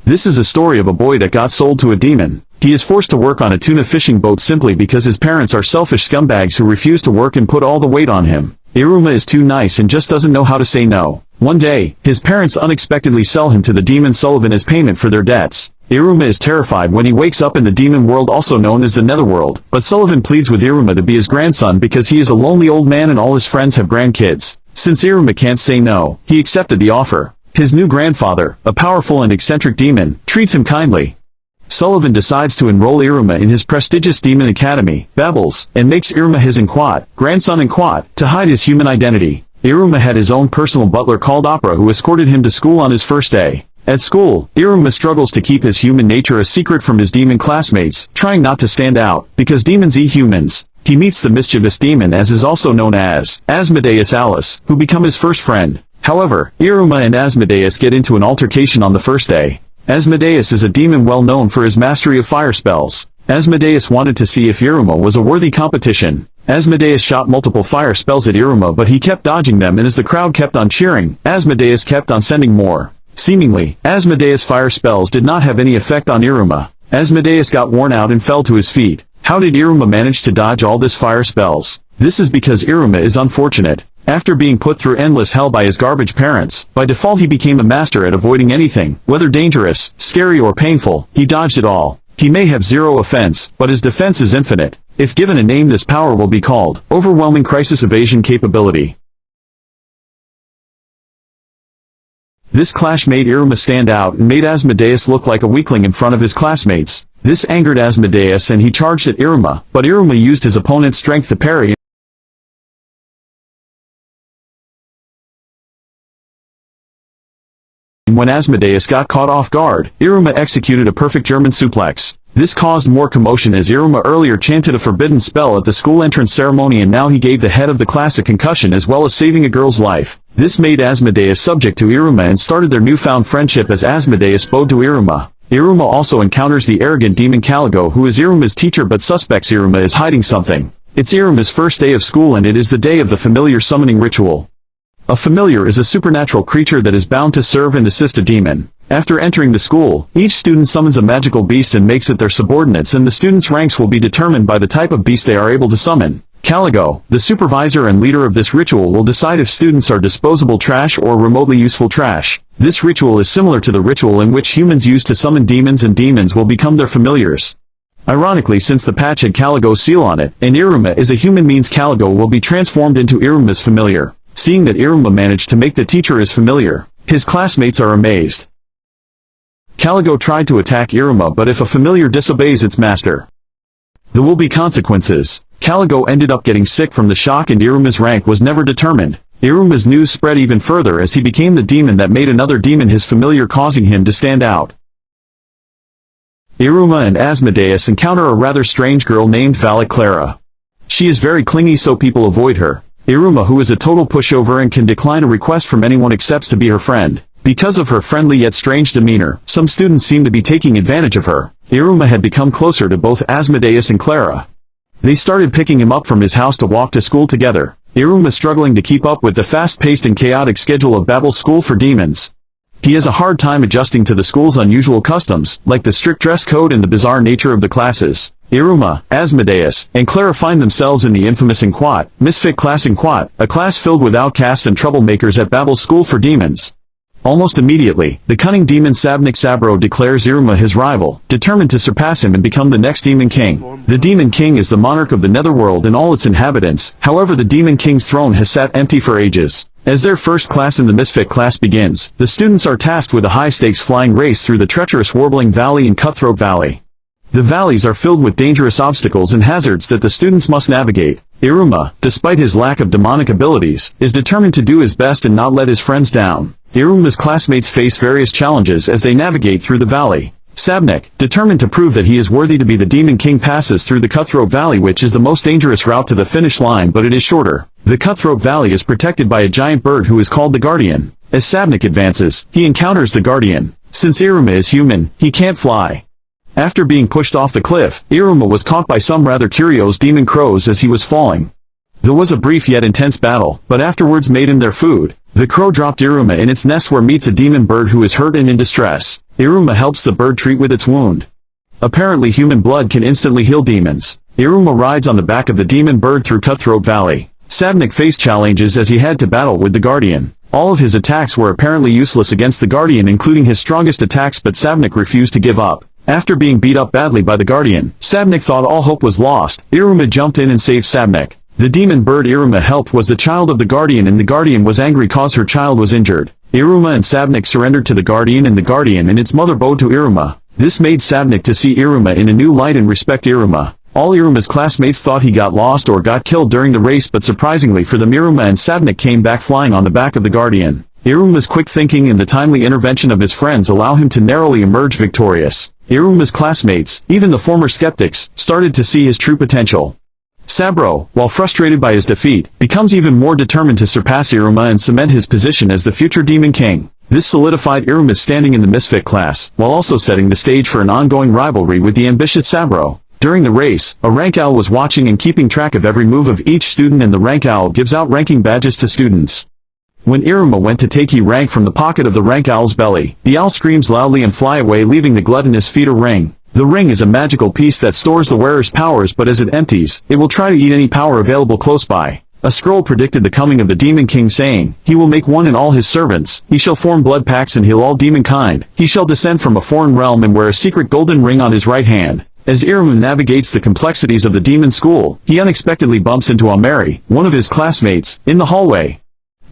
This is a story of a boy that got sold to a demon. He is forced to work on a tuna fishing boat simply because his parents are selfish scumbags who refuse to work and put all the weight on him. Iruma is too nice and just doesn't know how to say no. One day, his parents unexpectedly sell him to the demon Sullivan as payment for their debts. Iruma is terrified when he wakes up in the demon world, also known as the Netherworld, but Sullivan pleads with Iruma to be his grandson because he is a lonely old man and all his friends have grandkids. Since Iruma can't say no, he accepted the offer. His new grandfather, a powerful and eccentric demon, treats him kindly. Sullivan decides to enroll Iruma in his prestigious demon academy, Babbles, and makes Iruma his grandson to hide his human identity. Iruma had his own personal butler called Opera who escorted him to school on his first day. At school, Iruma struggles to keep his human nature a secret from his demon classmates, trying not to stand out, because demons eat humans. He meets the mischievous demon as is also known as Asmodeus Alice, who become his first friend. However, Iruma and Asmodeus get into an altercation on the first day. Asmodeus is a demon well known for his mastery of fire spells. Asmodeus wanted to see if Iruma was a worthy competition. Asmodeus shot multiple fire spells at Iruma, but he kept dodging them, and as the crowd kept on cheering, Asmodeus kept on sending more. Seemingly, Asmodeus' fire spells did not have any effect on Iruma. Asmodeus got worn out and fell to his feet. How did Iruma manage to dodge all this fire spells? This is because Iruma is unfortunate. After being put through endless hell by his garbage parents, by default he became a master at avoiding anything, whether dangerous, scary or painful. He dodged it all. He may have zero offense, but his defense is infinite. If given a name, this power will be called overwhelming crisis evasion capability. This clash made Iruma stand out and made Asmodeus look like a weakling in front of his classmates. This angered Asmodeus and he charged at Iruma, but Iruma used his opponent's strength to parry. When Asmodeus got caught off guard, Iruma executed a perfect German suplex. This caused more commotion as Iruma earlier chanted a forbidden spell at the school entrance ceremony, and now he gave the head of the class a concussion as well as saving a girl's life. This made Asmodeus subject to Iruma and started their newfound friendship as Asmodeus bowed to Iruma. Iruma also encounters the arrogant demon Caligo, who is Iruma's teacher but suspects Iruma is hiding something. It's Iruma's first day of school and it is the day of the familiar summoning ritual. A familiar is a supernatural creature that is bound to serve and assist a demon. After entering the school, each student summons a magical beast and makes it their subordinates, and the students' ranks will be determined by the type of beast they are able to summon. Caligo, the supervisor and leader of this ritual, will decide if students are disposable trash or remotely useful trash. This ritual is similar to the ritual in which humans use to summon demons, and demons will become their familiars. Ironically, since the patch had Caligo's seal on it, and Iruma is a human, means Caligo will be transformed into Iruma's familiar. Seeing that Iruma managed to make the teacher his familiar, his classmates are amazed. Caligo tried to attack Iruma, but if a familiar disobeys its master, there will be consequences. Caligo ended up getting sick from the shock and Iruma's rank was never determined. Iruma's news spread even further as he became the demon that made another demon his familiar, causing him to stand out. Iruma and Asmodeus encounter a rather strange girl named Clara. She is very clingy, so people avoid her. Iruma, who is a total pushover and can decline a request from anyone, accepts to be her friend. Because of her friendly yet strange demeanor, some students seem to be taking advantage of her. Iruma had become closer to both Asmodeus and Clara. They started picking him up from his house to walk to school together. Iruma struggling to keep up with the fast-paced and chaotic schedule of Babel's School for Demons. He has a hard time adjusting to the school's unusual customs, like the strict dress code and the bizarre nature of the classes. Iruma, Asmodeus, and Clara find themselves in the infamous Inquat, misfit class Inquat, a class filled with outcasts and troublemakers at Babel's School for Demons. Almost immediately, the cunning demon Sabnik Sabro declares Iruma his rival, determined to surpass him and become the next Demon King. The Demon King is the monarch of the Netherworld and all its inhabitants. However, the Demon King's throne has sat empty for ages. As their first class in the Misfit class begins, the students are tasked with a high-stakes flying race through the treacherous Warbling Valley and Cutthroat Valley. The valleys are filled with dangerous obstacles and hazards that the students must navigate. Iruma, despite his lack of demonic abilities, is determined to do his best and not let his friends down. Iruma's classmates face various challenges as they navigate through the valley. Sabnik, determined to prove that he is worthy to be the Demon King, passes through the Cutthroat Valley, which is the most dangerous route to the finish line, but it is shorter. The Cutthroat Valley is protected by a giant bird who is called the Guardian. As Sabnik advances, he encounters the Guardian. Since Iruma is human, he can't fly. After being pushed off the cliff, Iruma was caught by some rather curious demon crows as he was falling. There was a brief yet intense battle, but afterwards made him their food. The crow dropped Iruma in its nest, where meets a demon bird who is hurt and in distress. Iruma helps the bird treat with its wound. Apparently human blood can instantly heal demons. Iruma rides on the back of the demon bird through Cutthroat Valley. Sabnik faced challenges as he had to battle with the Guardian. All of his attacks were apparently useless against the Guardian, including his strongest attacks, but Sabnik refused to give up. After being beat up badly by the Guardian, Sabnik thought all hope was lost. Iruma jumped in and saved Sabnik. The demon bird Iruma helped was the child of the Guardian, and the Guardian was angry cause her child was injured. Iruma and Sabnik surrendered to the Guardian, and the Guardian and its mother bowed to Iruma. This made Sabnik to see Iruma in a new light and respect Iruma. All Iruma's classmates thought he got lost or got killed during the race, but surprisingly for them, Iruma and Sabnik came back flying on the back of the Guardian. Iruma's quick thinking and the timely intervention of his friends allow him to narrowly emerge victorious. Iruma's classmates, even the former skeptics, started to see his true potential. Saburo, while frustrated by his defeat, becomes even more determined to surpass Iruma and cement his position as the future Demon King. This solidified Iruma's standing in the Misfit class, while also setting the stage for an ongoing rivalry with the ambitious Saburo. During the race, a rank owl was watching and keeping track of every move of each student, and the rank owl gives out ranking badges to students. When Iruma went to take rank from the pocket of the rank owl's belly, the owl screams loudly and fly away, leaving the gluttonous feet a ring. The ring is a magical piece that stores the wearer's powers, but as it empties, it will try to eat any power available close by. A scroll predicted the coming of the Demon King, saying, "He will make one in all his servants, he shall form blood pacts and heal all demonkind, he shall descend from a foreign realm and wear a secret golden ring on his right hand." As Iruma navigates the complexities of the demon school, he unexpectedly bumps into Ameri, one of his classmates, in the hallway.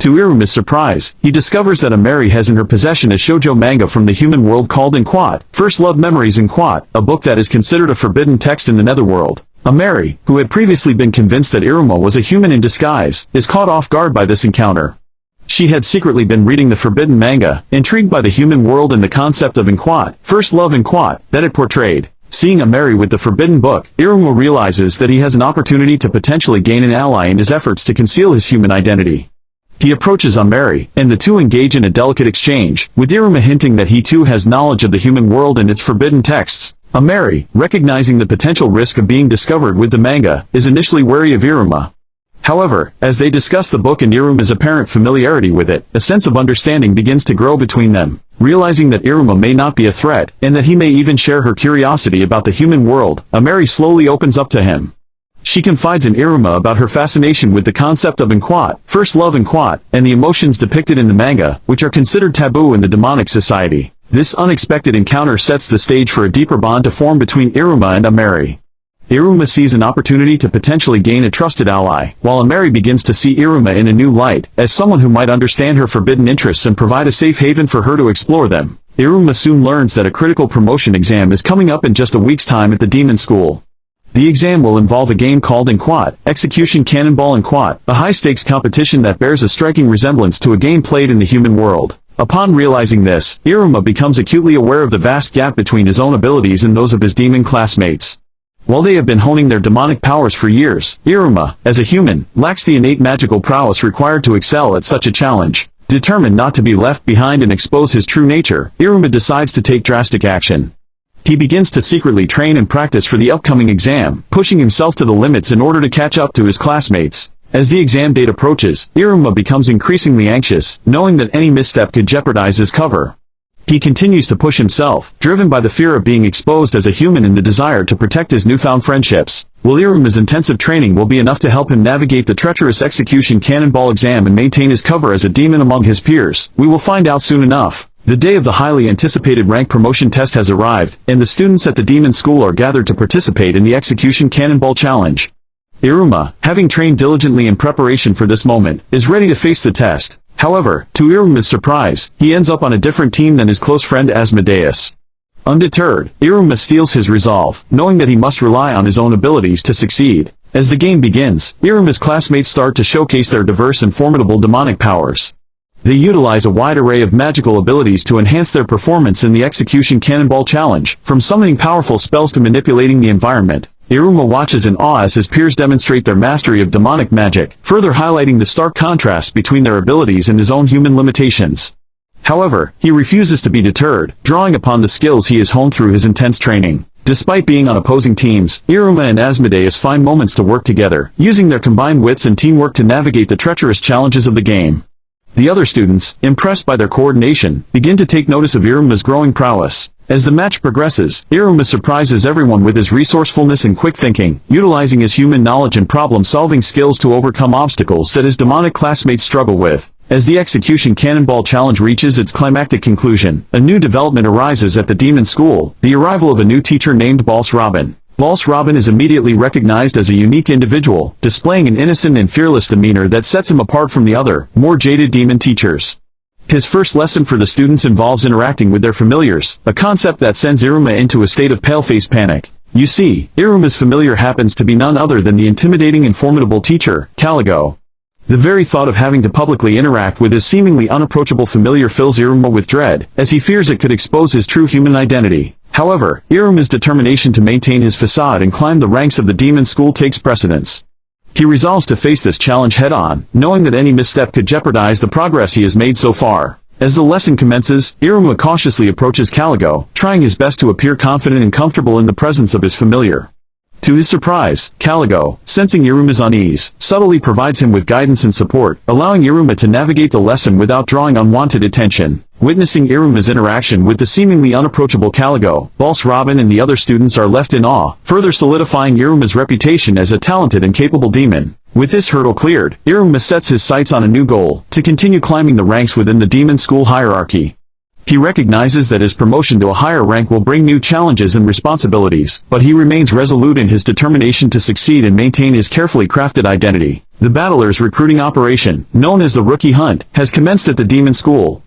To Iruma's surprise, he discovers that Ameri has in her possession a shoujo manga from the human world called Inquat, First Love Memories Inquat, a book that is considered a forbidden text in the netherworld. Ameri, who had previously been convinced that Iruma was a human in disguise, is caught off guard by this encounter. She had secretly been reading the forbidden manga, intrigued by the human world and the concept of Inquat, First Love Inquat, that it portrayed. Seeing Ameri with the forbidden book, Iruma realizes that he has an opportunity to potentially gain an ally in his efforts to conceal his human identity. He approaches Ameri, and the two engage in a delicate exchange, with Iruma hinting that he too has knowledge of the human world and its forbidden texts. Ameri, recognizing the potential risk of being discovered with the manga, is initially wary of Iruma. However, as they discuss the book and Iruma's apparent familiarity with it, a sense of understanding begins to grow between them. Realizing that Iruma may not be a threat, and that he may even share her curiosity about the human world, Ameri slowly opens up to him. She confides in Iruma about her fascination with the concept of Inquat, First Love Inquat, and the emotions depicted in the manga, which are considered taboo in the demonic society. This unexpected encounter sets the stage for a deeper bond to form between Iruma and Ameri. Iruma sees an opportunity to potentially gain a trusted ally, while Ameri begins to see Iruma in a new light, as someone who might understand her forbidden interests and provide a safe haven for her to explore them. Iruma soon learns that a critical promotion exam is coming up in just a week's time at the demon school. The exam will involve a game called Inquat, Execution Cannonball Inquat, a high-stakes competition that bears a striking resemblance to a game played in the human world. Upon realizing this, Iruma becomes acutely aware of the vast gap between his own abilities and those of his demon classmates. While they have been honing their demonic powers for years, Iruma, as a human, lacks the innate magical prowess required to excel at such a challenge. Determined not to be left behind and expose his true nature, Iruma decides to take drastic action. He begins to secretly train and practice for the upcoming exam, pushing himself to the limits in order to catch up to his classmates. As the exam date approaches, Iruma becomes increasingly anxious, knowing that any misstep could jeopardize his cover. He continues to push himself, driven by the fear of being exposed as a human and the desire to protect his newfound friendships. While Iruma's intensive training will be enough to help him navigate the treacherous Execution Cannonball exam and maintain his cover as a demon among his peers, we will find out soon enough. The day of the highly anticipated rank promotion test has arrived, and the students at the demon school are gathered to participate in the Execution Cannonball challenge. Iruma, having trained diligently in preparation for this moment, is ready to face the test. However, to Iruma's surprise, he ends up on a different team than his close friend Asmodeus. Undeterred, Iruma steels his resolve, knowing that he must rely on his own abilities to succeed. As the game begins, Iruma's classmates start to showcase their diverse and formidable demonic powers. They utilize a wide array of magical abilities to enhance their performance in the Execution Cannonball challenge, from summoning powerful spells to manipulating the environment. Iruma watches in awe as his peers demonstrate their mastery of demonic magic, further highlighting the stark contrast between their abilities and his own human limitations. However, he refuses to be deterred, drawing upon the skills he has honed through his intense training. Despite being on opposing teams, Iruma and Asmodeus find moments to work together, using their combined wits and teamwork to navigate the treacherous challenges of the game. The other students, impressed by their coordination, begin to take notice of Iruma's growing prowess. As the match progresses, Iruma surprises everyone with his resourcefulness and quick thinking, utilizing his human knowledge and problem-solving skills to overcome obstacles that his demonic classmates struggle with. As the execution cannonball challenge reaches its climactic conclusion, a new development arises at the demon school, the arrival of a new teacher named Boss Robin. Boss Robin is immediately recognized as a unique individual, displaying an innocent and fearless demeanor that sets him apart from the other, more jaded demon teachers. His first lesson for the students involves interacting with their familiars, a concept that sends Iruma into a state of pale-faced panic. You see, Iruma's familiar happens to be none other than the intimidating and formidable teacher, Caligo. The very thought of having to publicly interact with his seemingly unapproachable familiar fills Iruma with dread, as he fears it could expose his true human identity. However, Iruma's determination to maintain his facade and climb the ranks of the demon school takes precedence. He resolves to face this challenge head-on, knowing that any misstep could jeopardize the progress he has made so far. As the lesson commences, Iruma cautiously approaches Caligo, trying his best to appear confident and comfortable in the presence of his familiar. To his surprise, Caligo, sensing Iruma's unease, subtly provides him with guidance and support, allowing Iruma to navigate the lesson without drawing unwanted attention. Witnessing Iruma's interaction with the seemingly unapproachable Caligo, Boss Robin and the other students are left in awe, further solidifying Iruma's reputation as a talented and capable demon. With this hurdle cleared, Iruma sets his sights on a new goal, to continue climbing the ranks within the demon school hierarchy. He recognizes that his promotion to a higher rank will bring new challenges and responsibilities, but he remains resolute in his determination to succeed and maintain his carefully crafted identity. The battlers' recruiting operation, known as the Rookie Hunt, has commenced at the demon school.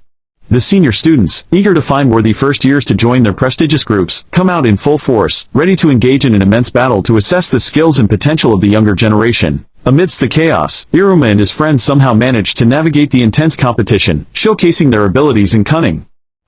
The senior students, eager to find worthy first years to join their prestigious groups, come out in full force, ready to engage in an immense battle to assess the skills and potential of the younger generation. Amidst the chaos, Iruma and his friends somehow manage to navigate the intense competition, showcasing their abilities and cunning.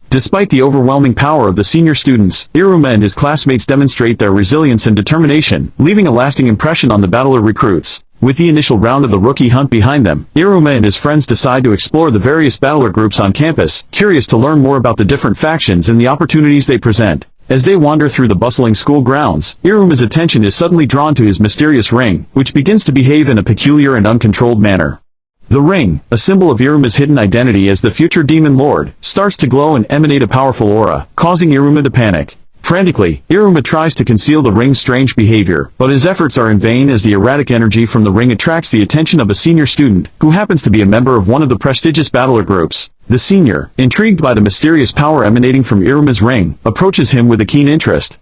Despite the overwhelming power of the senior students, Iruma and his classmates demonstrate their resilience and determination, leaving a lasting impression on the battler recruits. With the initial round of the Rookie Hunt behind them, Iruma and his friends decide to explore the various battler groups on campus, curious to learn more about the different factions and the opportunities they present. As they wander through the bustling school grounds, Iruma's attention is suddenly drawn to his mysterious ring, which begins to behave in a peculiar and uncontrolled manner. The ring, a symbol of Iruma's hidden identity as the future demon lord, starts to glow and emanate a powerful aura, causing Iruma to panic. Frantically, Iruma tries to conceal the ring's strange behavior, but his efforts are in vain as the erratic energy from the ring attracts the attention of a senior student, who happens to be a member of one of the prestigious battler groups. The senior, intrigued by the mysterious power emanating from Iruma's ring, approaches him with a keen interest.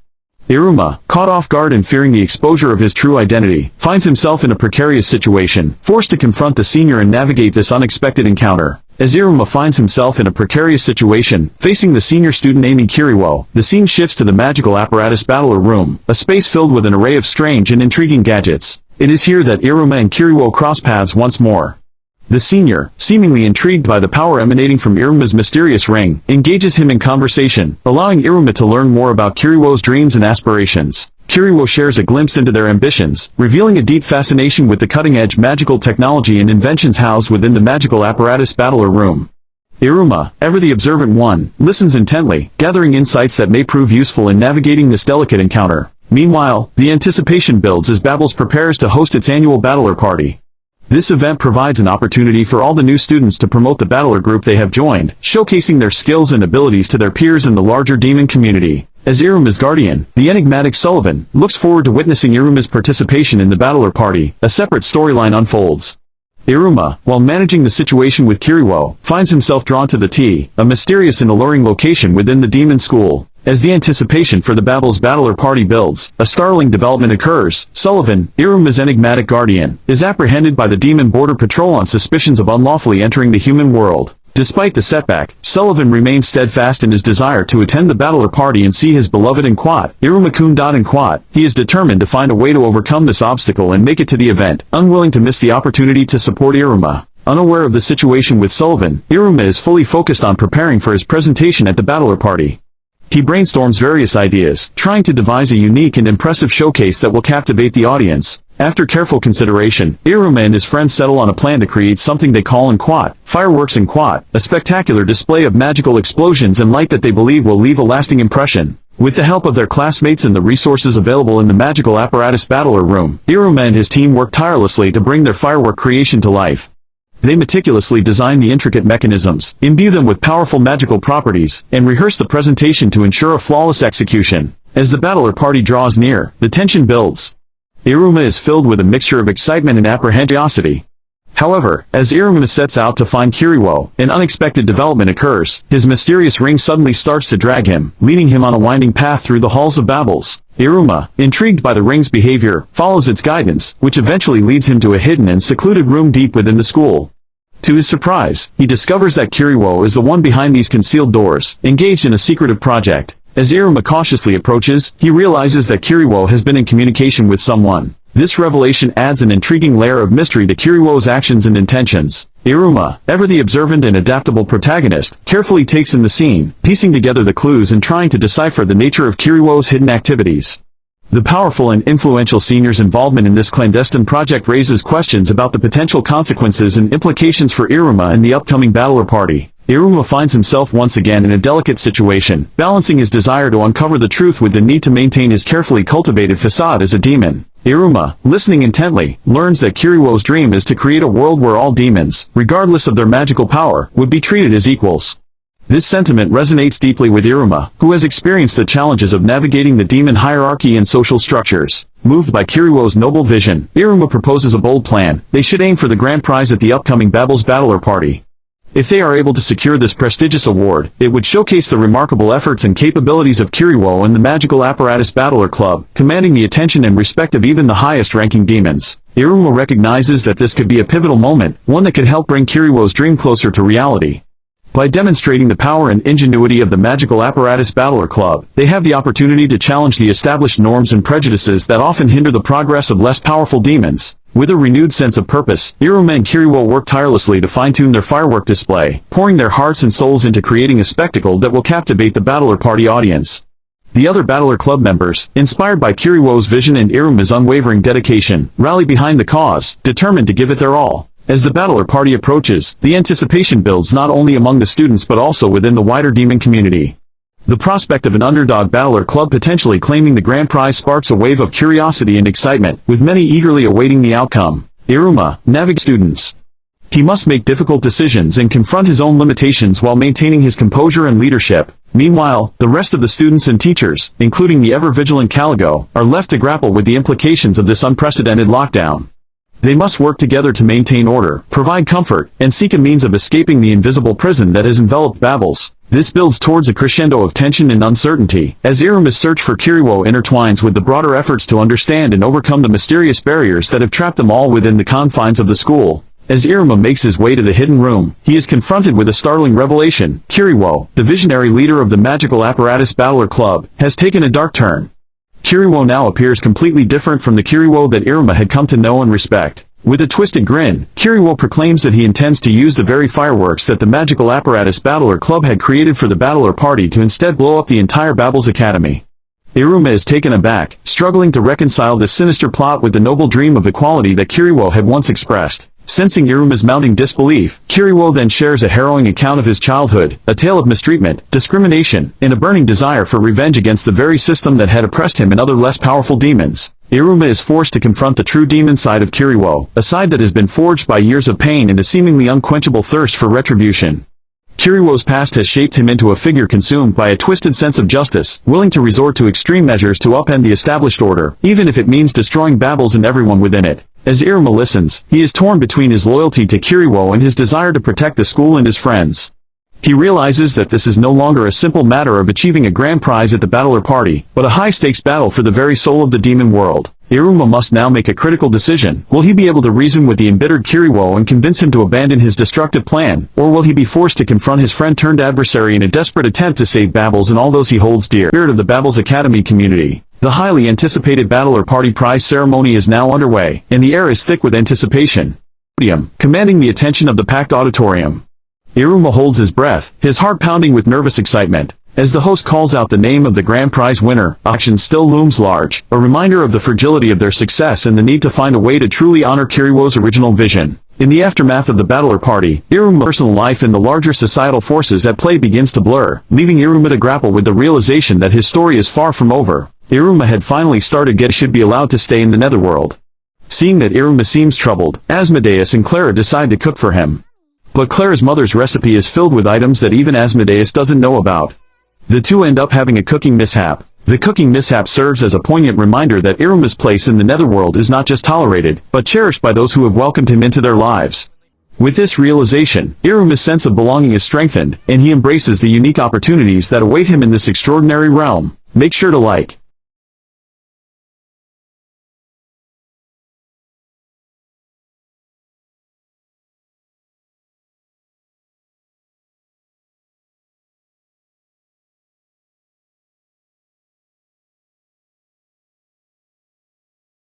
Iruma, caught off guard and fearing the exposure of his true identity, finds himself in a precarious situation, forced to confront the senior and navigate this unexpected encounter. As Iruma finds himself in a precarious situation, facing the senior student Amy Kiriwo, the scene shifts to the magical apparatus battler room, a space filled with an array of strange and intriguing gadgets. It is here that Iruma and Kiriwo cross paths once more. The senior, seemingly intrigued by the power emanating from Iruma's mysterious ring, engages him in conversation, allowing Iruma to learn more about Kiriwo's dreams and aspirations. Kiriwo shares a glimpse into their ambitions, revealing a deep fascination with the cutting-edge magical technology and inventions housed within the magical apparatus battler room. Iruma, ever the observant one, listens intently, gathering insights that may prove useful in navigating this delicate encounter. Meanwhile, the anticipation builds as Babbles prepares to host its annual battler party. This event provides an opportunity for all the new students to promote the battler group they have joined, showcasing their skills and abilities to their peers in the larger demon community. As Iruma's guardian, the enigmatic Sullivan, looks forward to witnessing Iruma's participation in the battler party. A separate storyline unfolds. Iruma, while managing the situation with Kiriwo, finds himself drawn to the T, a mysterious and alluring location within the demon school. As the anticipation for the Babbles battler party builds, a startling development occurs. Sullivan, Iruma's enigmatic guardian, is apprehended by the Demon Border Patrol on suspicions of unlawfully entering the human world. Despite the setback, Sullivan remains steadfast in his desire to attend the battler party and see his beloved in Quat, Iruma-kun. In Quat, he is determined to find a way to overcome this obstacle and make it to the event, unwilling to miss the opportunity to support Iruma. Unaware of the situation with Sullivan, Iruma is fully focused on preparing for his presentation at the battler party. He brainstorms various ideas, trying to devise a unique and impressive showcase that will captivate the audience. After careful consideration, Iruma and his friends settle on a plan to create something they call in Quat, Fireworks in Quat, a spectacular display of magical explosions and light that they believe will leave a lasting impression. With the help of their classmates and the resources available in the magical apparatus battler room, Iruma and his team work tirelessly to bring their firework creation to life. They meticulously design the intricate mechanisms, imbue them with powerful magical properties, and rehearse the presentation to ensure a flawless execution. As the battler party draws near, the tension builds. Iruma is filled with a mixture of excitement and apprehension. However, as Iruma sets out to find Kiriwo, an unexpected development occurs. His mysterious ring suddenly starts to drag him, leading him on a winding path through the halls of Babbles. Iruma, intrigued by the ring's behavior, follows its guidance, which eventually leads him to a hidden and secluded room deep within the school. To his surprise, he discovers that Kiriwo is the one behind these concealed doors, engaged in a secretive project. As Iruma cautiously approaches, he realizes that Kiriwo has been in communication with someone. This revelation adds an intriguing layer of mystery to Kiriwo's actions and intentions. Iruma, ever the observant and adaptable protagonist, carefully takes in the scene, piecing together the clues and trying to decipher the nature of Kiriwo's hidden activities. The powerful and influential senior's involvement in this clandestine project raises questions about the potential consequences and implications for Iruma and the upcoming battler party. Iruma finds himself once again in a delicate situation, balancing his desire to uncover the truth with the need to maintain his carefully cultivated facade as a demon. Iruma, listening intently, learns that Kiriwo's dream is to create a world where all demons, regardless of their magical power, would be treated as equals. This sentiment resonates deeply with Iruma, who has experienced the challenges of navigating the demon hierarchy and social structures. Moved by Kiriwo's noble vision, Iruma proposes a bold plan. They should aim for the grand prize at the upcoming Babbles Battler Party. If they are able to secure this prestigious award, it would showcase the remarkable efforts and capabilities of Kiriwo and the Magical Apparatus Battler Club, commanding the attention and respect of even the highest-ranking demons. Iruma recognizes that this could be a pivotal moment, one that could help bring Kiriwo's dream closer to reality. By demonstrating the power and ingenuity of the Magical Apparatus Battler Club, they have the opportunity to challenge the established norms and prejudices that often hinder the progress of less powerful demons. With a renewed sense of purpose, Iruma and Kiriwo work tirelessly to fine-tune their firework display, pouring their hearts and souls into creating a spectacle that will captivate the battler party audience. The other Battler Club members, inspired by Kiriwo's vision and Iruma's unwavering dedication, rally behind the cause, determined to give it their all. As the battler party approaches, the anticipation builds not only among the students but also within the wider demon community. The prospect of an underdog battler club potentially claiming the grand prize sparks a wave of curiosity and excitement, with many eagerly awaiting the outcome. Iruma, navigates students. He must make difficult decisions and confront his own limitations while maintaining his composure and leadership. Meanwhile, the rest of the students and teachers, including the ever-vigilant Caligo, are left to grapple with the implications of this unprecedented lockdown. They must work together to maintain order, provide comfort, and seek a means of escaping the invisible prison that has enveloped Babbles. This builds towards a crescendo of tension and uncertainty, as Iruma's search for Kiriwo intertwines with the broader efforts to understand and overcome the mysterious barriers that have trapped them all within the confines of the school. As Iruma makes his way to the hidden room, he is confronted with a startling revelation. Kiriwo, the visionary leader of the Magical Apparatus Battler Club, has taken a dark turn. Kiriwo now appears completely different from the Kiriwo that Iruma had come to know and respect. With a twisted grin, Kiriwo proclaims that he intends to use the very fireworks that the Magical Apparatus Battler Club had created for the Battler Party to instead blow up the entire Babbles Academy. Iruma is taken aback, struggling to reconcile this sinister plot with the noble dream of equality that Kiriwo had once expressed. Sensing Iruma's mounting disbelief, Kiriwo then shares a harrowing account of his childhood, a tale of mistreatment, discrimination, and a burning desire for revenge against the very system that had oppressed him and other less powerful demons. Iruma is forced to confront the true demon side of Kiriwo, a side that has been forged by years of pain and a seemingly unquenchable thirst for retribution. Kiriwo's past has shaped him into a figure consumed by a twisted sense of justice, willing to resort to extreme measures to upend the established order, even if it means destroying Babbles and everyone within it. As Iruma listens, he is torn between his loyalty to Kiriwo and his desire to protect the school and his friends. He realizes that this is no longer a simple matter of achieving a grand prize at the Battler Party, but a high-stakes battle for the very soul of the demon world. Iruma must now make a critical decision. Will he be able to reason with the embittered Kiriwo and convince him to abandon his destructive plan, or will he be forced to confront his friend-turned-adversary in a desperate attempt to save Babbles and all those he holds dear? Spirit of the Babbles Academy community. The highly anticipated Battler Party prize ceremony is now underway, and the air is thick with anticipation. Commanding the attention of the packed auditorium. Iruma holds his breath, his heart pounding with nervous excitement. As the host calls out the name of the grand prize winner, action still looms large, a reminder of the fragility of their success and the need to find a way to truly honor Kiriwo's original vision. In the aftermath of the Battler Party, Iruma's personal life and the larger societal forces at play begins to blur, leaving Iruma to grapple with the realization that his story is far from over. Iruma had finally started should be allowed to stay in the netherworld. Seeing that Iruma seems troubled, Asmodeus and Clara decide to cook for him. But Clara's mother's recipe is filled with items that even Asmodeus doesn't know about. The two end up having a cooking mishap. The cooking mishap serves as a poignant reminder that Iruma's place in the netherworld is not just tolerated, but cherished by those who have welcomed him into their lives. With this realization, Iruma's sense of belonging is strengthened, and he embraces the unique opportunities that await him in this extraordinary realm. Make sure to like,